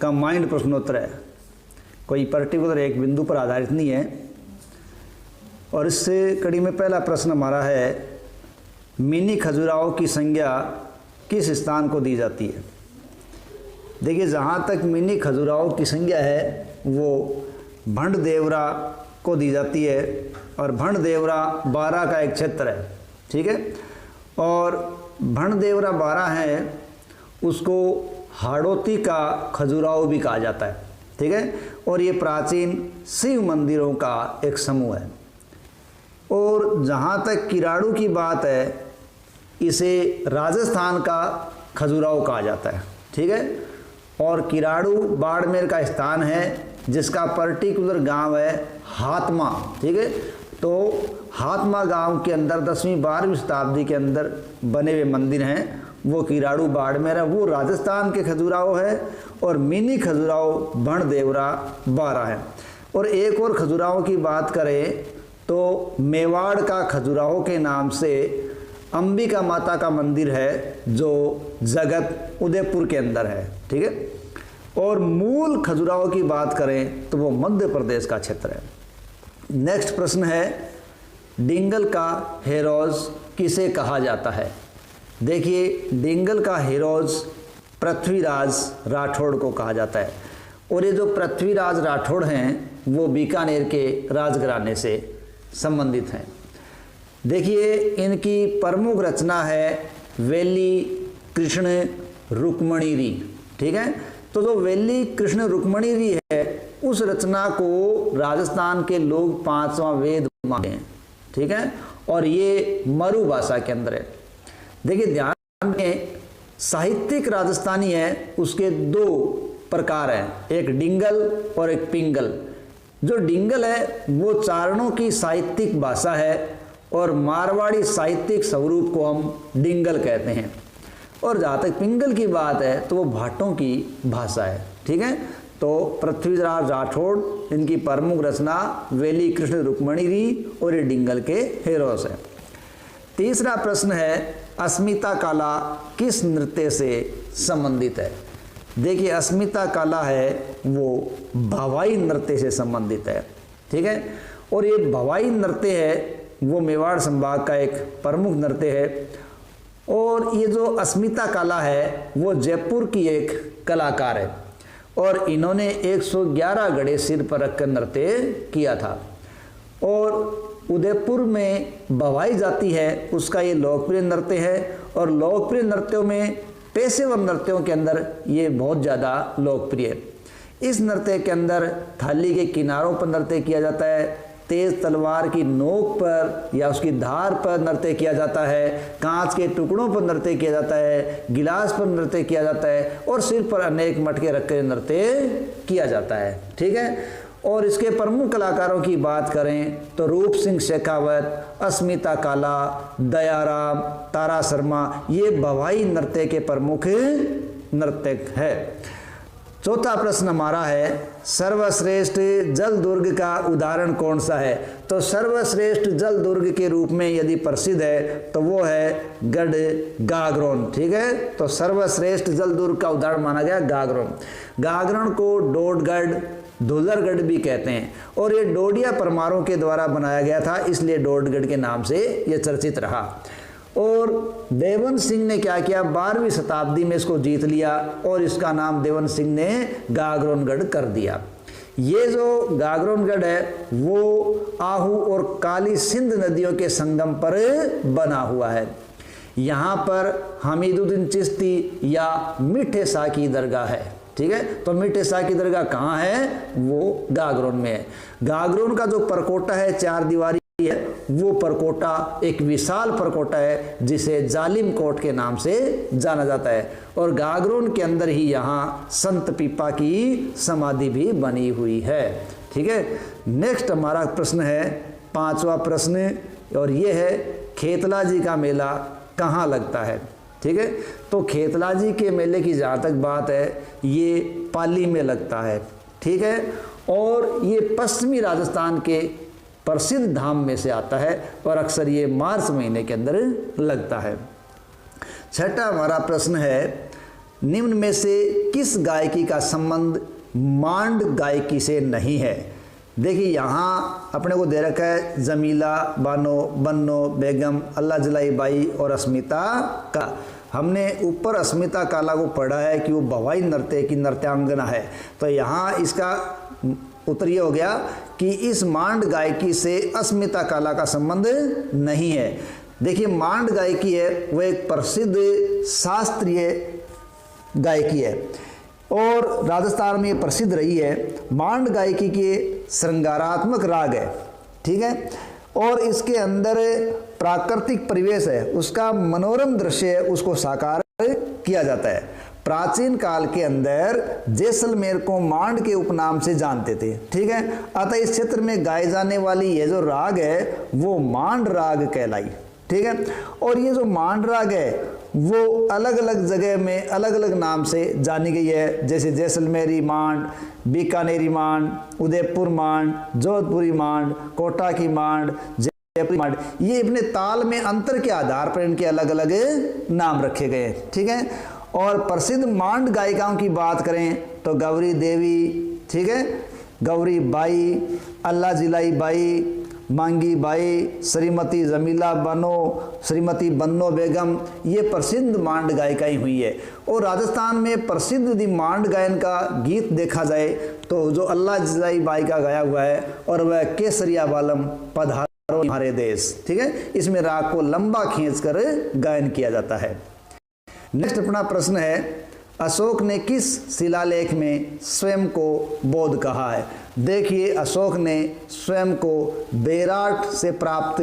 Combined प्रश्नोत्तर है, कोई पर्टिकुलर एक बिंदु पर आधारित नहीं है। और इससे कड़ी में पहला प्रश्न हमारा है, मिनी खजुराहो की संज्ञा किस स्थान को दी जाती है। देखिए, जहाँ तक मिनी खजुराहो की संज्ञा है वो भंडदेवरा को दी जाती है, और भंडदेवरा बारां का एक क्षेत्र है, ठीक है। और भंडदेवरा बारां है, उसको हाड़ौती का खजुराहो भी कहा जाता है, ठीक है। और ये प्राचीन शिव मंदिरों का एक समूह है। और जहाँ तक किराड़ू की बात है, इसे राजस्थान का खजुराहो कहा जाता है, ठीक है। और किराड़ू बाड़मेर का स्थान है, जिसका पर्टिकुलर गांव है हातमा, ठीक है। तो हातमा गांव के अंदर 10वीं-12वीं शताब्दी के अंदर बने हुए मंदिर हैं, वो किराड़ू बाड़मेर है, वो राजस्थान के खजुराहो है। और मिनी खजुराहो भंडदेवरा बारां है। और एक और खजुराहो की बात करें तो मेवाड़ का खजुराहो के नाम से अंबिका माता का मंदिर है, जो जगत उदयपुर के अंदर है, ठीक है। और मूल खजुराहो की बात करें तो वो मध्य प्रदेश का क्षेत्र है। नेक्स्ट प्रश्न है, डिंगल का हेरोज किसे कहा जाता है। देखिए, डिंगल का हेरोज पृथ्वीराज राठौड़ को कहा जाता है। और ये जो पृथ्वीराज राठौड़ हैं, वो बीकानेर के राजघराने से संबंधित हैं। देखिए, इनकी प्रमुख रचना है वेली कृष्ण रुक्मणीरी, ठीक है। तो जो वेली कृष्ण रुक्मणीरी है, उस रचना को राजस्थान के लोग 5वां वेद मानते हैं, ठीक है। और ये मरु भाषा के अंदर है। देखिए, ध्यान दें, साहित्यिक राजस्थानी है, उसके 2 प्रकार हैं, एक डिंगल और एक पिंगल। जो डिंगल है वो चारणों की साहित्यिक भाषा है, और मारवाड़ी साहित्यिक स्वरूप को हम डिंगल कहते हैं। और जहाँ तक पिंगल की बात है तो वो भाटों की भाषा है, ठीक है। तो पृथ्वीराज राठौड़, इनकी प्रमुख रचना वेली कृष्ण रुक्मणीरी, और ये डिंगल के हेरोस है। तीसरा प्रश्न है, अस्मिता काला किस नृत्य से संबंधित है। देखिए, अस्मिता काला है वो भवाई नृत्य से संबंधित है, ठीक है। और ये भवाई नृत्य है वो मेवाड़ संभाग का एक प्रमुख नृत्य है। और ये जो अस्मिता काला है वो जयपुर की एक कलाकार है, और इन्होंने 111 घड़े सिर पर रखकर नृत्य किया था। और उदयपुर में भवाई जाति है, उसका ये लोकप्रिय नृत्य है। और लोकप्रिय नृत्यों में पेशेवर नृत्यों के अंदर ये बहुत ज़्यादा लोकप्रिय है। इस नृत्य के अंदर थाली के किनारों पर नृत्य किया जाता है, तेज तलवार की नोक पर या उसकी धार पर नृत्य किया जाता है, कांच के टुकड़ों पर नृत्य किया जाता है, गिलास पर नृत्य किया जाता है, और सिर पर अनेक मटके रखकर नृत्य किया जाता है, ठीक है। और इसके प्रमुख कलाकारों की बात करें तो रूप सिंह शेखावत, अस्मिता काला, दयाराम, तारा शर्मा, ये भवाई नृत्य के प्रमुख नर्तक है। चौथा प्रश्न हमारा है, सर्वश्रेष्ठ जल दुर्ग का उदाहरण कौन सा है। तो सर्वश्रेष्ठ जल दुर्ग के रूप में यदि प्रसिद्ध है तो वो है गढ़ गागरोन, ठीक है। तो सर्वश्रेष्ठ जल दुर्ग का उदाहरण माना गया गागरोन। गागरोन को डोडगढ़, धुलरगढ़ भी कहते हैं, और ये डोडिया परमारों के द्वारा बनाया गया था, इसलिए डोडगढ़ के नाम से ये चर्चित रहा। और देवन सिंह ने क्या किया, 12वीं शताब्दी में इसको जीत लिया, और इसका नाम देवन सिंह ने गागरोनगढ़ कर दिया। ये जो गागरोनगढ़ है वो आहू और काली सिंध नदियों के संगम पर बना हुआ है। यहाँ पर हमीदुद्दीन चिश्ती या मीठे शाह की दरगाह है, ठीक है। तो मीठे शाह की दरगाह कहाँ है, वो गागरोन में है। गागरोन का जो परकोटा है, 4 दीवारी है, वो परकोटा एक विशाल परकोटा है, जिसे जालिम कोट के नाम से जाना जाता है। और गागरोन के अंदर ही यहाँ संत पीपा की समाधि भी बनी हुई है, ठीक है। नेक्स्ट हमारा प्रश्न है 5वां प्रश्न, और ये है खेतला जी का मेला कहाँ लगता है, ठीक है। तो खेतला जी के मेले की जहाँ तक बात है, ये पाली में लगता है, ठीक है। और ये पश्चिमी राजस्थान के प्रसिद्ध धाम में से आता है, और अक्सर ये मार्च महीने के अंदर लगता है। छठा हमारा प्रश्न है, निम्न में से किस गायकी का संबंध मांड गायकी से नहीं है? देखिए यहाँ अपने को दे रखा है जमीला, बानो, बन्नो, बेगम, अल्लाह जलाई बाई और अस्मिता का। हमने ऊपर अस्मिता काला को पढ़ा है कि वो भवाई नृत्य की नृत्यांगना है, तो यहाँ इसका उत्तर ये हो गया कि इस मांड गायकी से अस्मिता काला का संबंध नहीं है। देखिए मांड गायकी है वो एक प्रसिद्ध शास्त्रीय गायकी है और राजस्थान में प्रसिद्ध रही है। मांड गायकी के श्रृंगारात्मक राग है, ठीक है, और इसके अंदर प्राकृतिक परिवेश है, उसका मनोरम दृश्य है, उसको साकार किया जाता है। प्राचीन काल के अंदर जैसलमेर को मांड के उपनाम से जानते थे, ठीक है। अतः इस क्षेत्र में गाए जाने वाली ये जो राग है वो मांड राग कहलाई, ठीक है। और ये जो मांड राग है वो अलग अलग जगह में अलग अलग नाम से जानी गई है, जैसे जैसलमेरी मांड, बीकानेरी मांड, उदयपुर मांड, जोधपुरी मांड, कोटा की मांड, जयपुरी मांड। ये अपने ताल में अंतर के आधार पर इनके अलग अलग नाम रखे गए, ठीक है। और प्रसिद्ध मांड गायिकाओं की बात करें तो गौरी देवी, ठीक है, गौरी बाई, अल्लाह जिलाई बाई, मांगी बाई, श्रीमती जमीला बानो, श्रीमती बन्नो बेगम, ये प्रसिद्ध मांड गायिकाएं हुई है। और राजस्थान में प्रसिद्ध यदि मांड गायन का गीत देखा जाए तो जो अल्लाह जिलाई बाई का गाया हुआ है और वह केसरिया बालम पधारो हमारे देश, ठीक है, इसमें राग को लंबा खींचकर गायन किया जाता है। नेक्स्ट अपना प्रश्न है, अशोक ने किस शिलालेख में स्वयं को बोध कहा है? देखिए अशोक ने स्वयं को बेराट से प्राप्त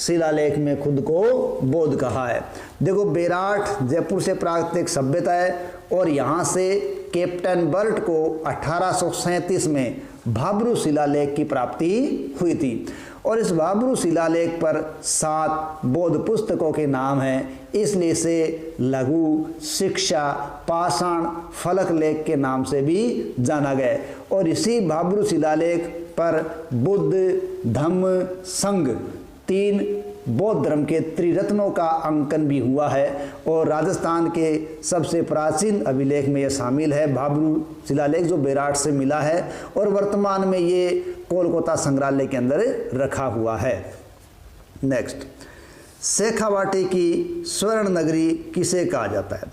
शिलालेख में खुद को बोध कहा है। देखो बेराट जयपुर से प्राप्त एक सभ्यता है और यहाँ से कैप्टन बर्ट को 1837 में भाब्रू शिलालेख की प्राप्ति हुई थी और इस भाब्रू शिलालेख पर 7 बौद्ध पुस्तकों के नाम हैं, इसलिए इसे लघु, शिक्षा, पाषाण, फलक लेख के नाम से भी जाना गया। और इसी भाब्रू शिलालेख पर बुद्ध, धम्म, संघ 3 बौद्ध धर्म के त्रिरत्नों का अंकन भी हुआ है और राजस्थान के सबसे प्राचीन अभिलेख में यह शामिल है भाब्रू शिलालेख जो बेराट से मिला है और वर्तमान में ये कोलकाता संग्रहालय के अंदर रखा हुआ है। नेक्स्ट, शेखावाटी की स्वर्ण नगरी किसे कहा जाता है?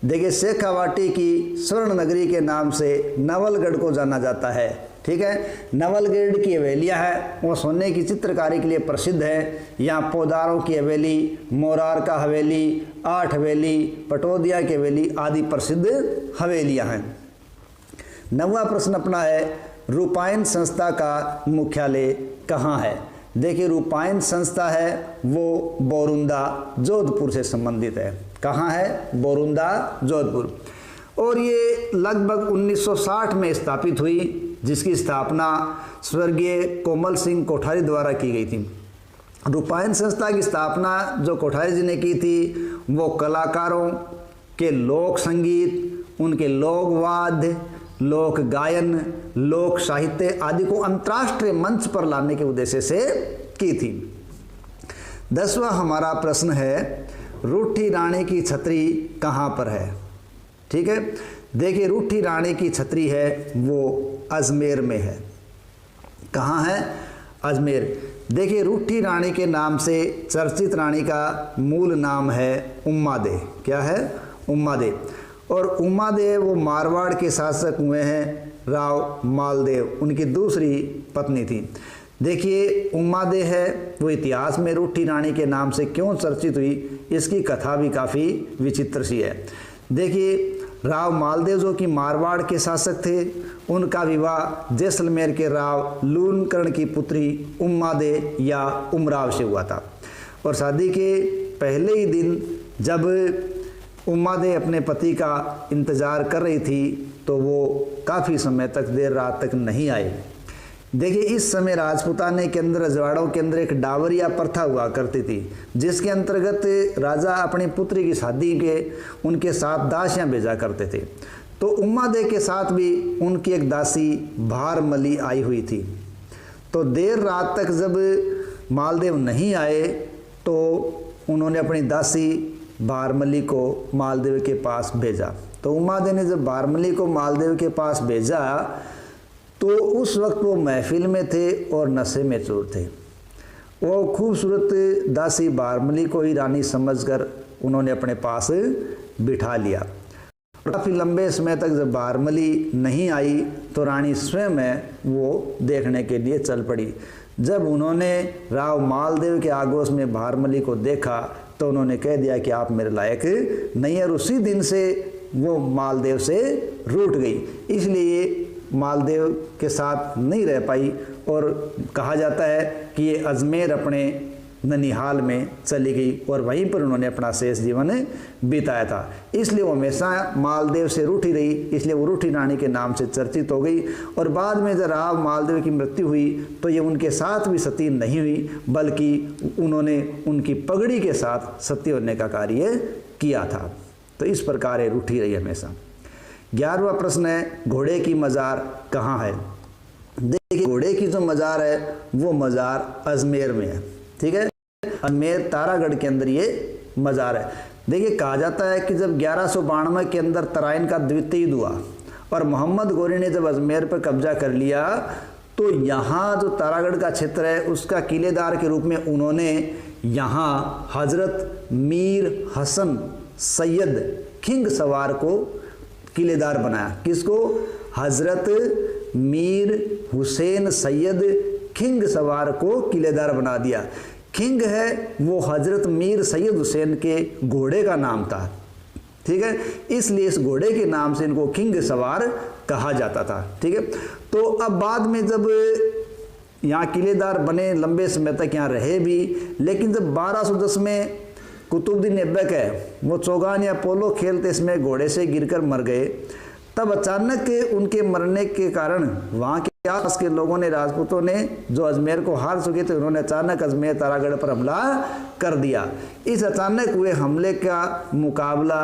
देखिए शेखावाटी की स्वर्ण नगरी के नाम से नवलगढ़ को जाना जाता है, ठीक है। नवलगढ़ की हवेलियाँ हैं वो सोने की चित्रकारी के लिए प्रसिद्ध है। यहाँ पोदारों की हवेली, मोरार का हवेली, 8 हवेली, पटोदिया की हवेली आदि प्रसिद्ध हवेलियाँ हैं। 9वां प्रश्न अपना है, रूपायन संस्था का मुख्यालय कहाँ है? देखिए रूपायन संस्था है वो बोरुंदा जोधपुर से संबंधित है। कहाँ है? बोरुंदा जोधपुर। और ये लगभग 1960 में स्थापित हुई, जिसकी स्थापना स्वर्गीय कोमल सिंह कोठारी द्वारा की गई थी। रूपायन संस्था की स्थापना जो कोठारी जी ने की थी वो कलाकारों के लोक संगीत, उनके लोक वाद्य, लोक गायन, लोक साहित्य आदि को अंतर्राष्ट्रीय मंच पर लाने के उद्देश्य से की थी। 10वां हमारा प्रश्न है, रूठी रानी की छतरी कहाँ पर है? ठीक है, देखिए रूठी रानी की छतरी है वो अजमेर में है। कहाँ है? अजमेर। देखिए रूठी रानी के नाम से चर्चित रानी का मूल नाम है उम्मादे। क्या है? उम्मादे। और उम्मादेव वो मारवाड़ के शासक हुए हैं राव मालदेव, उनकी दूसरी पत्नी थी। देखिए उम्मादेव है वो इतिहास में रूठी रानी के नाम से क्यों चर्चित हुई, इसकी कथा भी काफ़ी विचित्र सी है। देखिए राव मालदेव जो कि मारवाड़ के शासक थे, उनका विवाह जैसलमेर के राव लूनकर्ण की पुत्री उम्मादेव या उमराव से हुआ था। और शादी के पहले ही दिन जब उम्मादेव अपने पति का इंतज़ार कर रही थी तो वो काफ़ी समय तक देर रात तक नहीं आए। देखिए इस समय राजपूताने के अंदर, रजवाड़ों के अंदर एक डावरिया प्रथा हुआ करती थी, जिसके अंतर्गत राजा अपनी पुत्री की शादी के उनके साथ दासियां भेजा करते थे। तो उम्मादेव के साथ भी उनकी एक दासी भारमली आई हुई थी। तो देर रात तक जब मालदेव नहीं आए तो उन्होंने अपनी दासी भारमली को मालदेव के पास भेजा। तो तो उमादे ने जब बारमली को मालदेव के पास भेजा तो उस वक्त वो महफिल में थे और नशे में चूर थे। वो खूबसूरत दासी बारमली को ही रानी समझकर उन्होंने अपने पास बिठा लिया। काफ़ी लंबे समय तक जब बारमली नहीं आई तो रानी स्वयं वो देखने के लिए चल पड़ी। जब उन्होंने राव मालदेव के आगोश में बारमली को देखा तो उन्होंने कह दिया कि आप मेरे लायक नहीं है, और उसी दिन से वो मालदेव से रूठ गई, इसलिए मालदेव के साथ नहीं रह पाई। और कहा जाता है कि ये अजमेर अपने ननिहाल में चली गई और वहीं पर उन्होंने अपना शेष जीवन बिताया था। इसलिए वो हमेशा मालदेव से रूठी रही, इसलिए वो रूठी रानी के नाम से चर्चित हो गई। और बाद में जब राव मालदेव की मृत्यु हुई तो ये उनके साथ भी सती नहीं हुई, बल्कि उन्होंने उनकी पगड़ी के साथ सती होने का कार्य किया था। तो इस प्रकार ये रूठी रही हमेशा। 11वां प्रश्न है, घोड़े की मज़ार कहाँ है? देखिए, घोड़े की जो मज़ार है वो मज़ार अजमेर में है। ठीक है, अजमेर तारागढ़ के अंदर ये मज़ार है। देखिए, कहा जाता है कि जब 1192 के अंदर तराइन का द्वितीय युद्ध हुआ और मोहम्मद गोरी ने जब अजमेर पर कब्जा कर लिया तो यहाँ जो तारागढ़ का क्षेत्र है उसका किलेदार के रूप में उन्होंने यहाँ हजरत मीर हसन सैयद खिंग सवार को किलेदार बनाया। किसको? हजरत मीर हुसैन सैयद खिंग सवार को किलेदार बना दिया। खिंग है वो हजरत मीर सैयद हुसैन के घोड़े का नाम था। ठीक है, इसलिए इस घोड़े के नाम से इनको खिंग सवार कहा जाता था। ठीक है, तो अब बाद में जब यहाँ किलेदार बने, लंबे समय तक यहाँ रहे भी, लेकिन जब 1210 में कुतुबुद्दीन ऐबक है वो चौगान या पोलो खेलते इसमें घोड़े से गिरकर मर गए, तब अचानक उनके मरने के कारण वहाँ के आस के लोगों ने, राजपूतों ने जो अजमेर को हार चुके थे, उन्होंने अचानक अजमेर तारागढ़ पर हमला कर दिया। इस अचानक हुए हमले का मुकाबला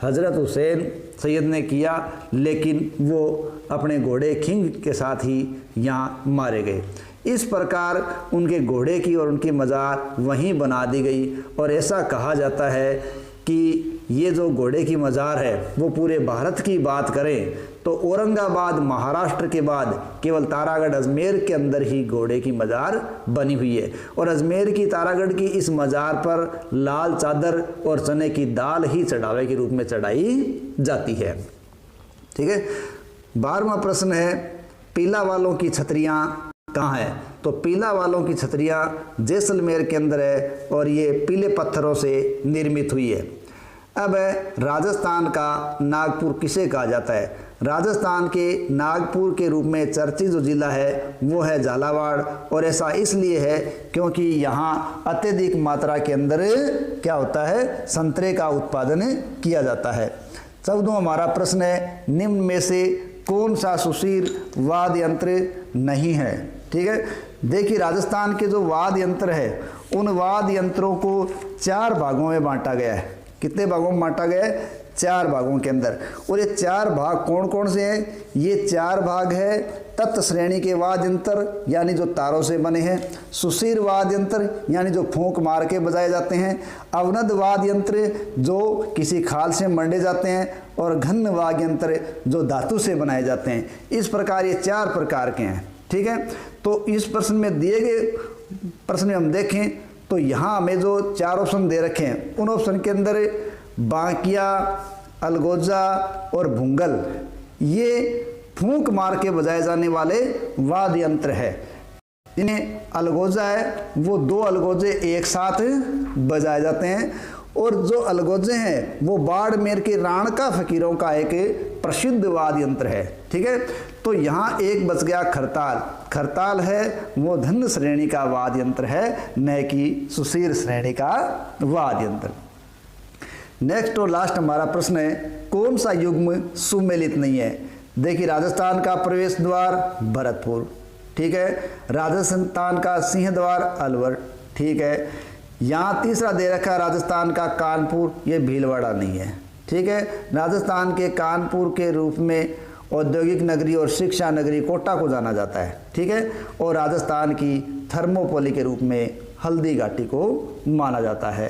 हजरत हुसैन सैयद ने किया, लेकिन वो अपने घोड़े खिंग के साथ ही यहाँ मारे गए। इस प्रकार उनके घोड़े की और उनकी मज़ार वहीं बना दी गई। और ऐसा कहा जाता है कि ये जो घोड़े की मज़ार है वो पूरे भारत की बात करें तो औरंगाबाद महाराष्ट्र के बाद केवल तारागढ़ अजमेर के अंदर ही घोड़े की मज़ार बनी हुई है। और अजमेर की तारागढ़ की इस मज़ार पर लाल चादर और चने की दाल ही चढ़ावे के रूप में चढ़ाई जाती है। ठीक है, 12वां प्रश्न है, पीला वालों की छतरियाँ कहाँ है? तो पीला वालों की छतरियाँ जैसलमेर के अंदर है और ये पीले पत्थरों से निर्मित हुई है। अब राजस्थान का नागपुर किसे कहा जाता है? राजस्थान के नागपुर के रूप में चर्चित जो जिला है वो है झालावाड़, और ऐसा इसलिए है क्योंकि यहाँ अत्यधिक मात्रा के अंदर क्या होता है? संतरे का उत्पादन किया जाता है। 14वां हमारा प्रश्न है, निम्न में से कौन सा सुशीर वाद्य यंत्र नहीं है? ठीक है, देखिए, राजस्थान के जो वाद्य यंत्र है उन वाद्य यंत्रों को 4 भागों में बांटा गया है। कितने भागों में बांटा गया है? 4 भागों के अंदर। और ये 4 भाग कौन कौन से हैं? ये 4 भाग है तत्व श्रेणी के वाद्य यंत्र यानी जो तारों से बने हैं, सुशीर वाद्य यंत्र यानी जो फूंक मार के बजाए जाते हैं, अवनद वाद्य यंत्र जो किसी खाल से मंडे जाते हैं, और घन वाद्य यंत्र जो धातु से बनाए जाते हैं। इस प्रकार ये 4 प्रकार के हैं। ठीक है, तो इस प्रश्न में दिए गए प्रश्न में हम देखें तो यहाँ हमें जो 4 ऑप्शन दे रखे हैं उन ऑप्शन के अंदर बांकिया, अलगोजा और भुंगल ये फूंक मार के बजाए जाने वाले वाद्य यंत्र है। इन्हें अलगोजा है वो 2 अलगोजे एक साथ बजाए जाते हैं, और जो अलगोजे हैं वो बाड़मेर के राणका फकीरों का एक प्रसिद्ध वाद्य यंत्र है। ठीक है, तो यहाँ एक बच गया खरताल। खरताल है वो धन श्रेणी का वाद्य यंत्र है, न कि सुशीर श्रेणी का वाद्य यंत्र। नेक्स्ट और लास्ट हमारा प्रश्न है, कौन सा युग्म सुमेलित नहीं है? देखिए, राजस्थान का प्रवेश द्वार भरतपुर, ठीक है, राजस्थान का सिंह द्वार अलवर, ठीक है। यहाँ तीसरा दे रखा है राजस्थान का कानपुर, ये भीलवाड़ा नहीं है, ठीक है। राजस्थान के कानपुर के रूप में औद्योगिक नगरी और शिक्षा नगरी कोटा को जाना जाता है, ठीक है। और राजस्थान की थर्मोपोली के रूप में हल्दी घाटी को माना जाता है।